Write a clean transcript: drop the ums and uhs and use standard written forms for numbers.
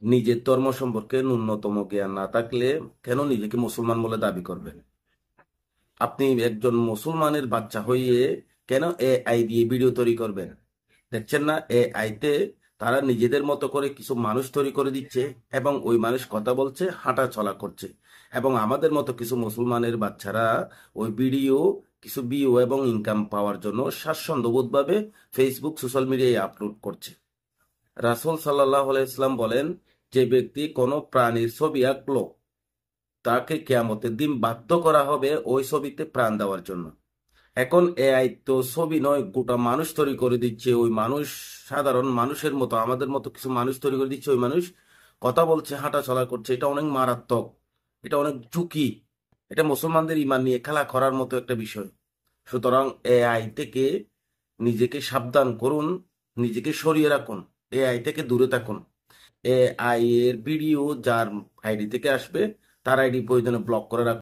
নিজের ধর্ম সম্পর্কে ন্যূনতম জ্ঞান না থাকলে কেন নিজেকে মুসলমান বলে দাবি করবেন? আপনি একজন মুসলমানের বাচ্চা হয়ে কেন এআই দিয়ে ভিডিও তৈরি করবেন? দেখছেন না এআই তে তারা নিজেদের মতো করে কিছু মানুষ তৈরি করে দিচ্ছে এবং ওই মানুষ কথা বলছে, হাঁটা চলা করছে, এবং আমাদের মতো কিছু মুসলমানের বাচ্চারা ওই ভিডিও কিছু ভিউ এবং ইনকাম পাওয়ার জন্য স্বাচ্ছন্দ্যবোধ ভাবে ফেসবুক সোশ্যাল মিডিয়ায় আপলোড করছে। রাসূল সাল্লাল্লাহু আলাইহি ওয়াসাল্লাম বলেন, যে ব্যক্তি কোনো প্রাণীর ছবি আঁকলো তাকে কিয়ামতের দিন বাধ্য করা হবে ওই ছবিতে প্রাণ দেওয়ার জন্য। এখন এআই তো ছবি নয়, গোটা মানুষ তৈরি করে দিচ্ছে। ওই মানুষ সাধারণ মানুষের মতো, আমাদের মতো কিছু মানুষ তৈরি করে দিচ্ছে। ওই মানুষ কথা বলছে, হাঁটা চলা করছে। এটা অনেক মারাত্মক, এটা অনেক ঝুঁকি। এটা মুসলমানদের ইমান নিয়ে খেলা করার মতো একটা বিষয়। সুতরাং এআই থেকে নিজেকে সাবধান করুন, নিজেকে সরিয়ে রাখুন, এআই থেকে দূরে থাকুন। এআই এর ভিডিও যার আইডি থেকে আসবে তার আইডি প্রয়োজনে ব্লক করে রাখুন।